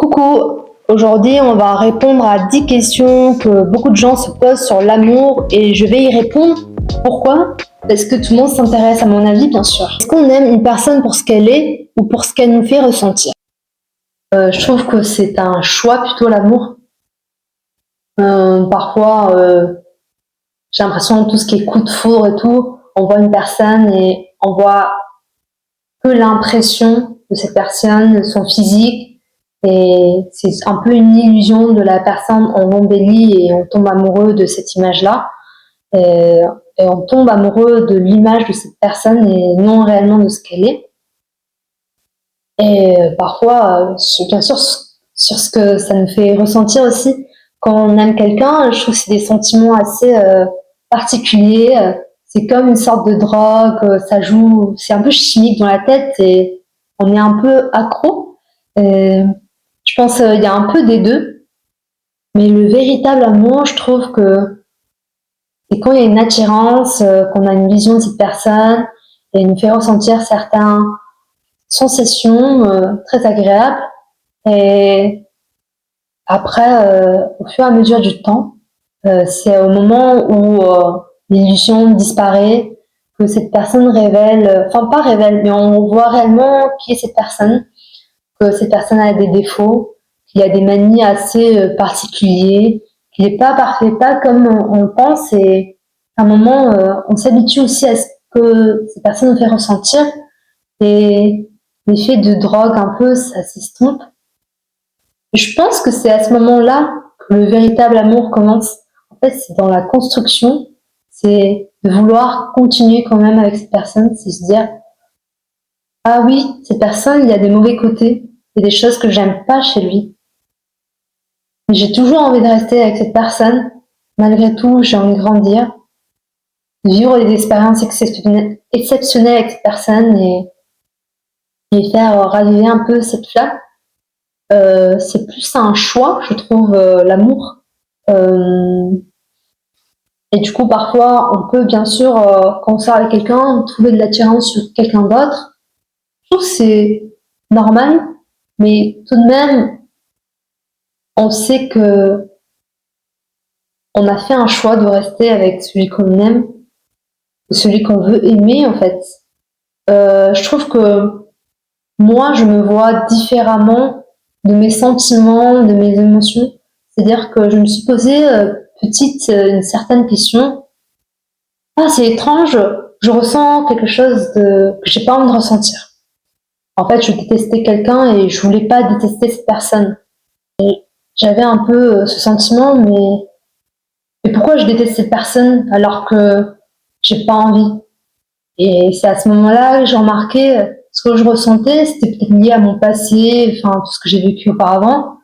Coucou, aujourd'hui on va répondre à 10 questions que beaucoup de gens se posent sur l'amour et je vais y répondre. Pourquoi? Parce que tout le monde s'intéresse à mon avis, bien sûr. Est-ce qu'on aime une personne pour ce qu'elle est ou pour ce qu'elle nous fait ressentir? Je trouve que c'est un choix plutôt l'amour. Parfois, j'ai l'impression que tout ce qui est coup de foudre et tout, on voit une personne et on voit que l'impression de cette personne, son physique, et c'est un peu une illusion de la personne, on embellit et on tombe amoureux de cette image-là, et, et on tombe amoureux de l'image de cette personne et non réellement de ce qu'elle est. Et parfois, bien sûr, sur ce que ça nous fait ressentir aussi, quand on aime quelqu'un, je trouve que c'est des sentiments assez particuliers. C'est comme une sorte de drogue, ça joue, c'est un peu chimique dans la tête et on est un peu accro. Je pense qu'il y a un peu des deux, mais le véritable amour, je trouve que c'est quand il y a une attirance, qu'on a une vision de cette personne et nous fait ressentir certaines sensations très agréables. Et après, au fur et à mesure du temps, c'est au moment où l'illusion disparaît, que cette personne révèle, enfin pas révèle, mais on voit réellement qui est cette personne, que cette personne a des défauts, qu'il a des manies assez particuliers, qu'il n'est pas parfait, pas comme on le pense, et à un moment, on s'habitue aussi à ce que cette personne nous fait ressentir, et l'effet de drogue un peu, ça s'estompe. Je pense que c'est à ce moment-là que le véritable amour commence. En fait, c'est dans la construction, c'est de vouloir continuer quand même avec cette personne, c'est se dire, ah oui, cette personne, il y a des mauvais côtés, il y a des choses que j'aime pas chez lui. Mais j'ai toujours envie de rester avec cette personne. Malgré tout, j'ai envie de grandir, de vivre des expériences exceptionnelles avec cette personne et faire raviver un peu cette flamme. C'est plus un choix, je trouve, l'amour. Euh, Et du coup, parfois, on peut bien sûr, quand on sort avec quelqu'un, trouver de l'attirance sur quelqu'un d'autre. Je trouve que c'est normal, mais tout de même, on sait que on a fait un choix de rester avec celui qu'on aime, celui qu'on veut aimer en fait. Je trouve que moi, je me vois différemment de mes sentiments, de mes émotions. C'est-à-dire que je me suis posé petite une certaine question. Ah, c'est étrange, je ressens quelque chose que j'ai pas envie de ressentir. En fait, je détestais quelqu'un et je voulais pas détester cette personne. J'avais un peu ce sentiment, mais pourquoi je déteste cette personne alors que j'ai pas envie? Et c'est à ce moment-là que j'ai remarqué ce que je ressentais, c'était peut-être lié à mon passé, enfin tout ce que j'ai vécu auparavant,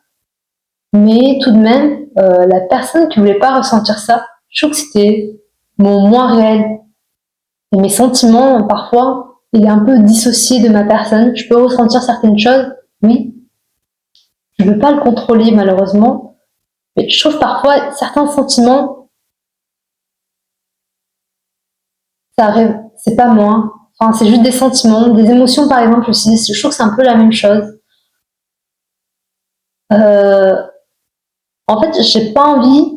mais tout de même, la personne qui voulait pas ressentir ça, je trouve que c'était mon moi réel. Et mes sentiments, parfois, il est un peu dissocié de ma personne. Je peux ressentir certaines choses, oui. Je ne peux pas le contrôler, malheureusement. Mais je trouve parfois certains sentiments, ça arrive, c'est pas moi. Enfin, c'est juste des sentiments, des émotions, par exemple, aussi. Je trouve que c'est un peu la même chose. Euh, En fait, j'ai pas envie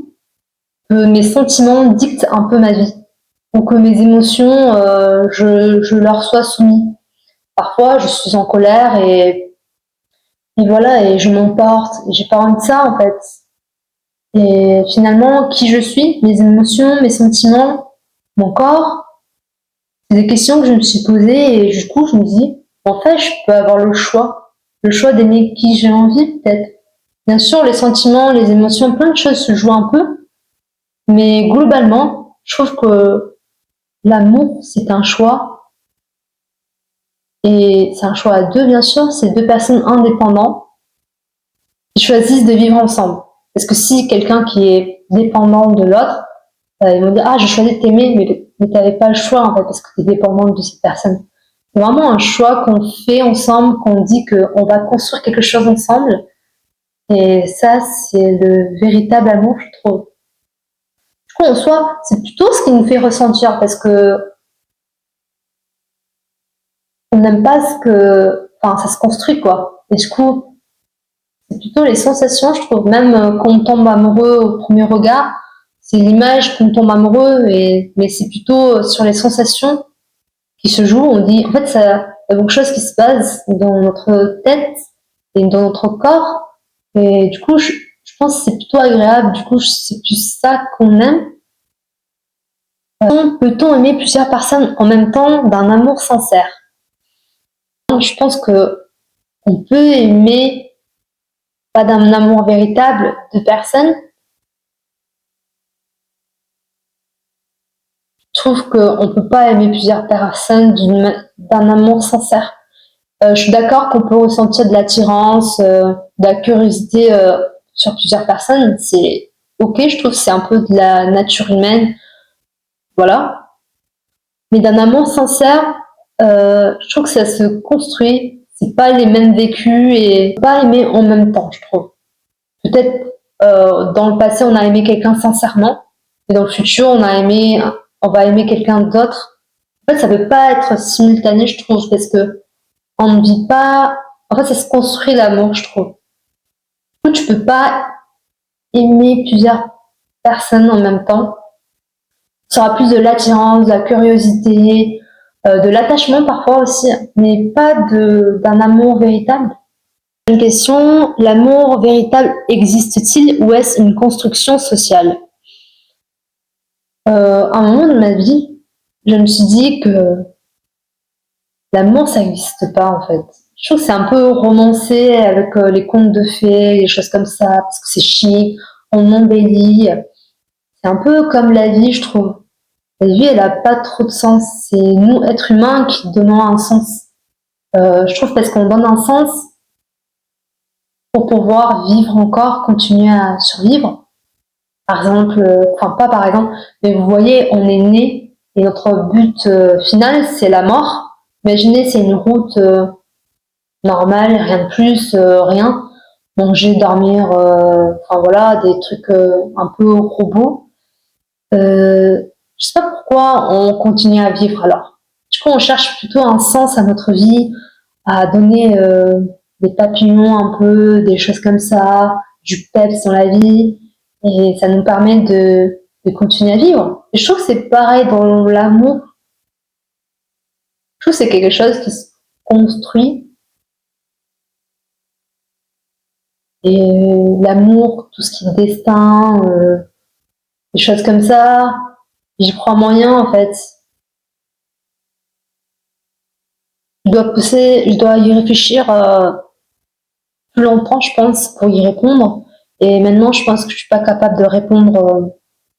que mes sentiments dictent un peu ma vie. Ou que mes émotions, je leur sois soumis. Parfois, je suis en colère et voilà, et je m'emporte. J'ai pas envie de ça, en fait. Et finalement, qui je suis, mes émotions, mes sentiments, mon corps, c'est des questions que je me suis posées et du coup, je me dis, en fait, je peux avoir le choix d'aimer qui j'ai envie, peut-être. Bien sûr, les sentiments, les émotions, plein de choses se jouent un peu, mais globalement, je trouve que l'amour, c'est un choix et c'est un choix à deux, bien sûr, c'est deux personnes indépendantes qui choisissent de vivre ensemble. Parce que si quelqu'un qui est dépendant de l'autre, ils vont dire ah j'ai choisi de t'aimer mais t'avais pas le choix en fait parce que t'es dépendante de cette personne. C'est vraiment un choix qu'on fait ensemble, qu'on dit qu'on va construire quelque chose ensemble et ça c'est le véritable amour je trouve. Du coup en soi c'est plutôt ce qui nous fait ressentir parce que on n'aime pas ce que, enfin ça se construit quoi. Et du coup C'est plutôt les sensations, je trouve. Même quand on tombe amoureux au premier regard, c'est l'image qu'on tombe amoureux, mais c'est plutôt sur les sensations qui se jouent. On dit, en fait, ça, il y a beaucoup de choses qui se passent dans notre tête et dans notre corps. Et du coup, je pense que c'est plutôt agréable. Du coup, c'est plus ça qu'on aime. Peut-on aimer plusieurs personnes en même temps d'un amour sincère? Je pense que on peut aimer pas d'un amour véritable de personnes. Je trouve qu'on ne peut pas aimer plusieurs personnes d'un amour sincère. Je suis d'accord qu'on peut ressentir de l'attirance, de la curiosité sur plusieurs personnes. C'est ok, je trouve que c'est un peu de la nature humaine. Voilà. Mais d'un amour sincère, je trouve que ça se construit. C'est pas les mêmes vécus et pas aimer en même temps, je trouve. Peut-être dans le passé, on a aimé quelqu'un sincèrement, et dans le futur, on va aimer quelqu'un d'autre. En fait, ça peut pas être simultané, je trouve, parce que on ne vit pas. En fait, ça se construit l'amour, je trouve. Du coup, tu peux pas aimer plusieurs personnes en même temps. Tu auras plus de l'attirance, de la curiosité, de l'attachement parfois aussi, mais pas d'un amour véritable. Une question, l'amour véritable existe-t-il ou est-ce une construction sociale? À un moment de ma vie, je me suis dit que l'amour, ça n'existe pas en fait. Je trouve que c'est un peu romancé avec les contes de fées, les choses comme ça, parce que c'est chic, on embellit. C'est un peu comme la vie, je trouve. La vie, elle n'a pas trop de sens. C'est nous, êtres humains, qui donnons un sens. Je trouve parce qu'on donne un sens pour pouvoir vivre encore, continuer à survivre. Par exemple, enfin pas par exemple, mais vous voyez, on est né et notre but final, c'est la mort. Imaginez, c'est une route normale, rien de plus, rien. Manger, dormir, enfin voilà, des trucs un peu robots. Je sais pas pourquoi on continue à vivre alors. Du coup, on cherche plutôt un sens à notre vie, à donner des papillons un peu, des choses comme ça, du peps dans la vie, et ça nous permet de continuer à vivre. Et je trouve que c'est pareil dans l'amour. Je trouve que c'est quelque chose qui se construit. Et l'amour, tout ce qui est destin, des choses comme ça, j'y crois moyen en fait. Je dois y réfléchir plus longtemps, je pense, pour y répondre. Et maintenant, je pense que je suis pas capable de répondre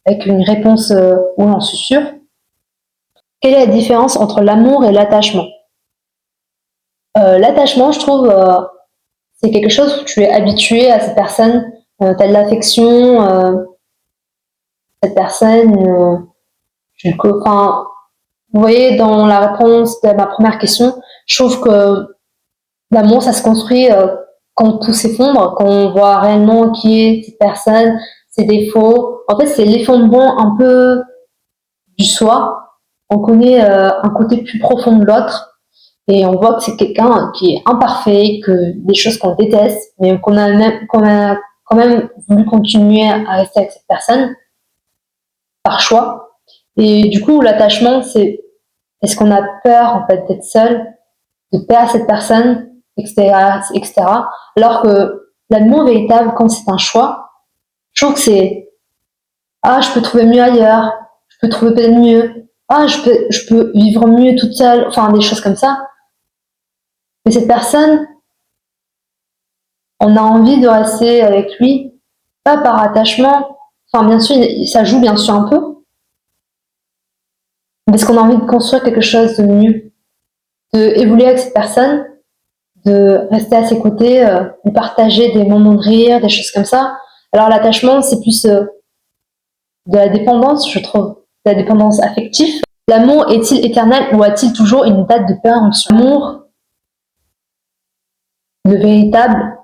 avec une réponse où j'en suis sûre. Quelle est la différence entre l'amour et l'attachement? L'attachement, je trouve, c'est quelque chose où tu es habitué à cette personne, tu as de l'affection, cette personne, enfin, vous voyez, dans la réponse de ma première question, je trouve que l'amour, ça se construit quand tout s'effondre, quand on voit réellement qui est cette personne, ses défauts. En fait, c'est l'effondrement un peu du soi. On connaît un côté plus profond de l'autre et on voit que c'est quelqu'un qui est imparfait, que des choses qu'on déteste, mais qu'on a quand même voulu continuer à rester avec cette personne par choix. Et du coup, l'attachement, c'est est-ce qu'on a peur en fait d'être seul, de perdre cette personne, etc., etc. Alors que l'amour véritable, quand c'est un choix, je trouve que c'est ah, je peux trouver mieux ailleurs, je peux trouver peut-être mieux, ah, je peux vivre mieux toute seule, enfin des choses comme ça. Mais cette personne, on a envie de rester avec lui, pas par attachement. Enfin, bien sûr, ça joue bien sûr un peu, parce qu'on a envie de construire quelque chose de mieux, de évoluer avec cette personne, de rester à ses côtés, de partager des moments de rire, des choses comme ça. Alors l'attachement, c'est plus de la dépendance, je trouve, de la dépendance affective. L'amour est-il éternel ou a-t-il toujours une date de péremption? L'amour, le véritable,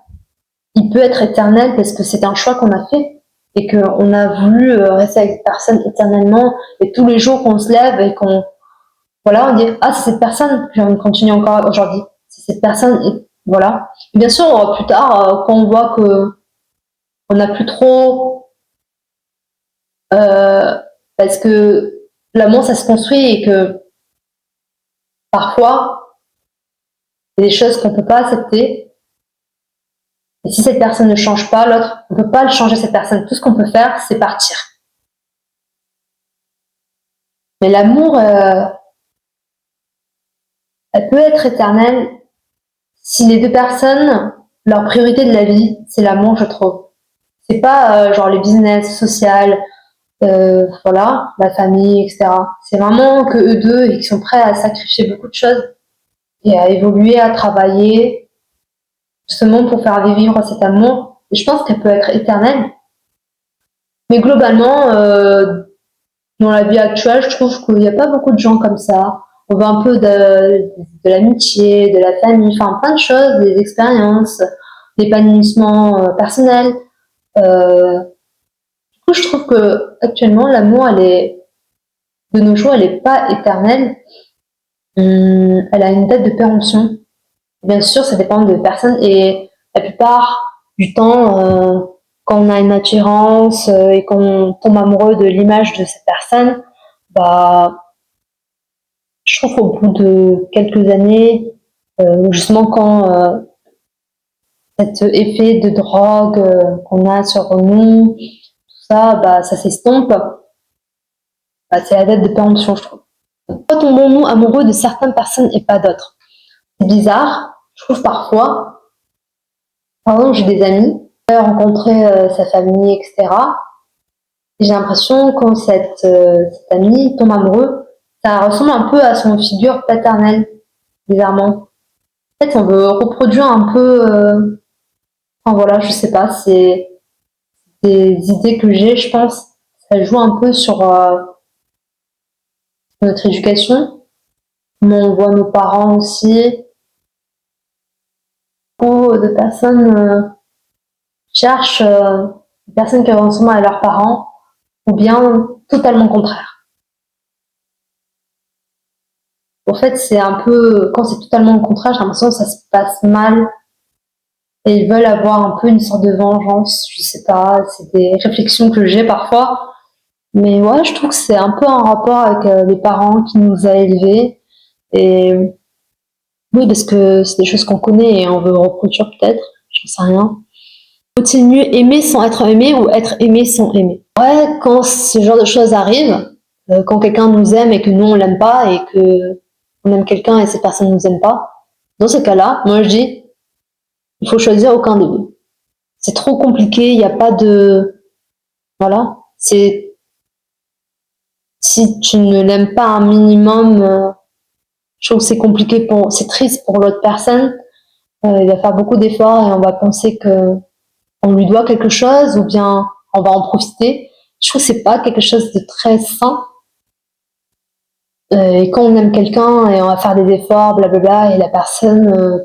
il peut être éternel parce que c'est un choix qu'on a fait et qu'on a voulu rester avec cette personne éternellement et tous les jours qu'on se lève et qu'on voilà, on dit ah c'est cette personne que j'ai envie de continuer encore aujourd'hui. C'est cette personne voilà. Et bien sûr, plus tard, quand on voit que on n'a plus trop, parce que l'amour, ça se construit et que parfois, il y a des choses qu'on peut pas accepter. Et si cette personne ne change pas, l'autre, on peut pas le changer, cette personne. Tout ce qu'on peut faire, c'est partir. Mais l'amour, elle peut être éternelle si les deux personnes, leur priorité de la vie, c'est l'amour, je trouve. C'est pas genre les business, social, voilà, la famille, etc. C'est vraiment que eux deux et qui sont prêts à sacrifier beaucoup de choses et à évoluer, à travailler, justement pour faire vivre cet amour. Et je pense qu'elle peut être éternelle. Mais globalement, dans la vie actuelle, je trouve qu'il n'y a pas beaucoup de gens comme ça. On veut un peu de l'amitié, de la famille, enfin plein de choses, des expériences, l'épanouissement personnel. Du coup, je trouve que actuellement, l'amour, elle est de nos jours, elle n'est pas éternelle. Elle a une date de péremption. Bien sûr, ça dépend de personnes et la plupart du temps, quand on a une attirance et qu'on tombe amoureux de l'image de cette personne, bah, je trouve qu'au bout de quelques années, justement quand cet effet de drogue qu'on a sur nous, tout ça, bah, ça s'estompe. Bah, c'est la date de péremption, je trouve. Pourquoi tombons-nous amoureux de certaines personnes et pas d'autres? C'est bizarre, je trouve parfois. Par exemple, j'ai des amis, j'ai rencontré sa famille, etc. Et j'ai l'impression que quand cet ami tombe amoureux, ça ressemble un peu à son figure paternelle, bizarrement. En fait, on veut reproduire un peu. Enfin voilà, je sais pas, c'est des idées que j'ai, je pense. Ça joue un peu sur notre éducation, comment on voit nos parents aussi. Beaucoup de personnes cherchent des personnes qui ressemblent à leurs parents, ou bien totalement contraire. En fait, c'est un peu, quand c'est totalement le contraire, j'ai l'impression que ça se passe mal et ils veulent avoir un peu une sorte de vengeance. Je sais pas, c'est des réflexions que j'ai parfois. Mais ouais, je trouve que c'est un peu un rapport avec les parents qui nous a élevés. Et oui, parce que c'est des choses qu'on connaît et on veut reproduire peut-être, j'en sais rien. Faut-il mieux aimer sans être aimé ou être aimé sans aimer? Ouais, quand ce genre de choses arrivent, quand quelqu'un nous aime et que nous on l'aime pas et que on aime quelqu'un et cette personne nous aime pas, dans ces cas-là, moi je dis, il faut choisir aucun des deux. C'est trop compliqué, il n'y a pas de, voilà, c'est, si tu ne l'aimes pas un minimum, je trouve que c'est compliqué c'est triste pour l'autre personne. Il va faire beaucoup d'efforts et on va penser que on lui doit quelque chose ou bien on va en profiter. Je trouve que c'est pas quelque chose de très sain. Et quand on aime quelqu'un et on va faire des efforts, blablabla, et la personne,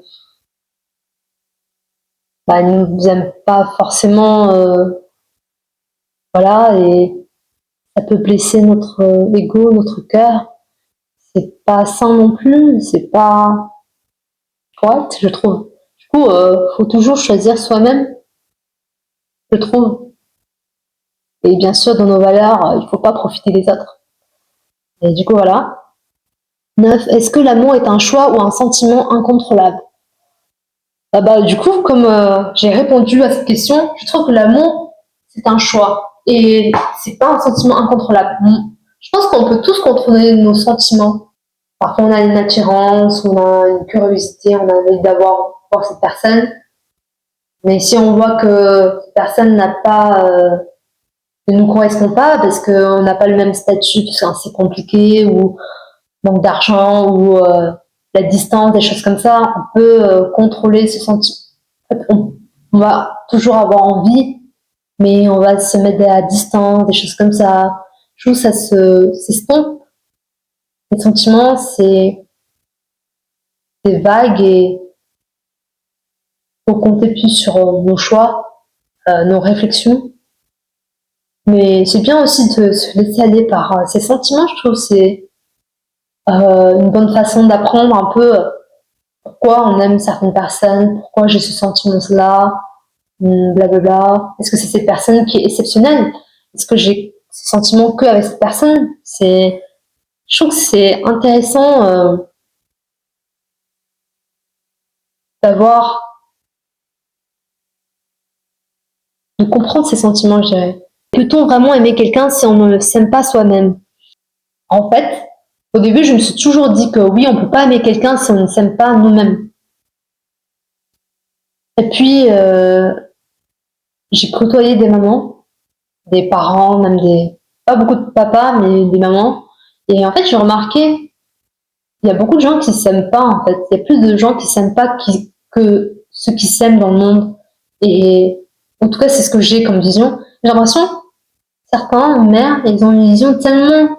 bah, ne nous aime pas forcément, voilà, et ça peut blesser notre ego, notre cœur. C'est pas sain non plus, c'est pas correct, je trouve. Du coup, faut toujours choisir soi-même, je trouve. Et bien sûr, dans nos valeurs, il faut pas profiter des autres. Et du coup, voilà. 9. Est-ce que l'amour est un choix ou un sentiment incontrôlable? Ah bah, du coup, comme j'ai répondu à cette question, je trouve que l'amour, c'est un choix. Et c'est pas un sentiment incontrôlable. Je pense qu'on peut tous contrôler nos sentiments. Parfois, on a une attirance, on a une curiosité, on a envie d'avoir voir cette personne. Mais si on voit que cette personne ne nous correspond pas parce qu'on n'a pas le même statut, parce que c'est compliqué, ou manque d'argent, ou la distance, des choses comme ça, on peut contrôler ce sentiment. En fait, on va toujours avoir envie, mais on va se mettre à distance, des choses comme ça. Je trouve que ça s'estompe. Les sentiments, c'est vague et faut compter plus sur nos choix, nos réflexions. Mais c'est bien aussi de se laisser aller par ses sentiments, je trouve. C'est une bonne façon d'apprendre un peu. pourquoi on aime certaines personnes, pourquoi j'ai ce sentiment-là, blablabla. Est-ce que c'est cette personne qui est exceptionnelle? Est-ce que j'ai ce sentiment que avec cette personne? Je trouve que c'est intéressant d'avoir, de comprendre ses sentiments, je dirais. Peut-on vraiment aimer quelqu'un si on ne s'aime pas soi-même? En fait, au début, je me suis toujours dit que oui, on peut pas aimer quelqu'un si on ne s'aime pas nous-mêmes. Et puis, j'ai côtoyé des mamans, des parents, même pas beaucoup de papas, mais des mamans. Et en fait, j'ai remarqué, il y a beaucoup de gens qui s'aiment pas, en fait. Il y a plus de gens qui s'aiment pas que ceux qui s'aiment dans le monde. Et en tout cas, c'est ce que j'ai comme vision. J'ai l'impression, certains mères, ils ont une vision tellement,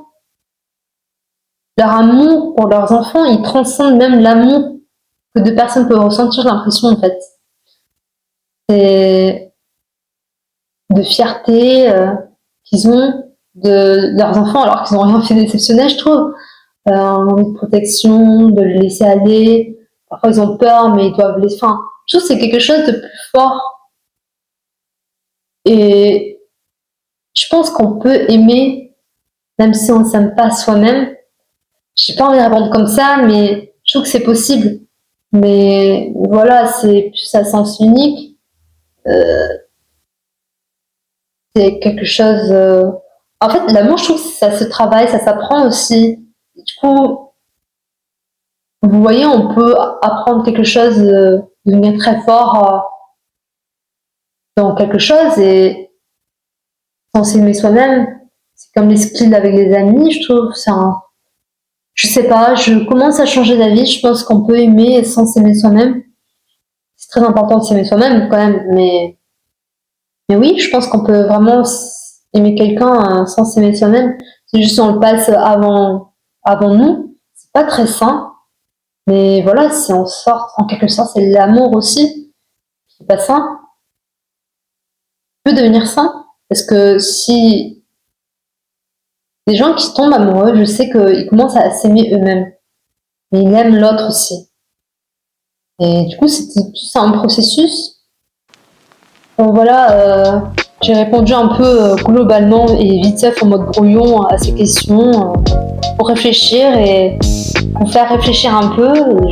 leur amour pour leurs enfants, ils transcendent même l'amour que deux personnes peuvent ressentir, j'ai l'impression, en fait. C'est de fierté qu'ils ont de leurs enfants alors qu'ils n'ont rien fait d'exceptionnel, je trouve. Envie de protection, de le laisser aller. Parfois, ils ont peur, mais ils doivent laisser. Enfin, je trouve que c'est quelque chose de plus fort. Et je pense qu'on peut aimer, même si on ne s'aime pas soi-même. J'ai pas envie de répondre comme ça, mais je trouve que c'est possible. Mais voilà, c'est plus à sens unique. C'est quelque chose. En fait, l'amour, je trouve que ça se travaille, ça s'apprend aussi. Du coup, vous voyez, on peut apprendre quelque chose, devenir très fort dans quelque chose et sans s'aimer soi-même. C'est comme les skills avec les amis, je trouve. Je sais pas, je commence à changer d'avis. Je pense qu'on peut aimer sans s'aimer soi-même. C'est très important de s'aimer soi-même quand même, mais oui, je pense qu'on peut vraiment aimer quelqu'un sans s'aimer soi-même. C'est juste on le passe avant nous. C'est pas très sain, mais voilà, c'est en quelque sorte, c'est l'amour aussi qui est pas sain. Peut devenir sain parce que si des gens qui tombent amoureux, je sais qu'ils commencent à s'aimer eux-mêmes, mais ils aiment l'autre aussi. Et du coup, c'est un processus. Bon, voilà, j'ai répondu un peu globalement et vite fait en mode brouillon à ces questions pour réfléchir et pour faire réfléchir un peu.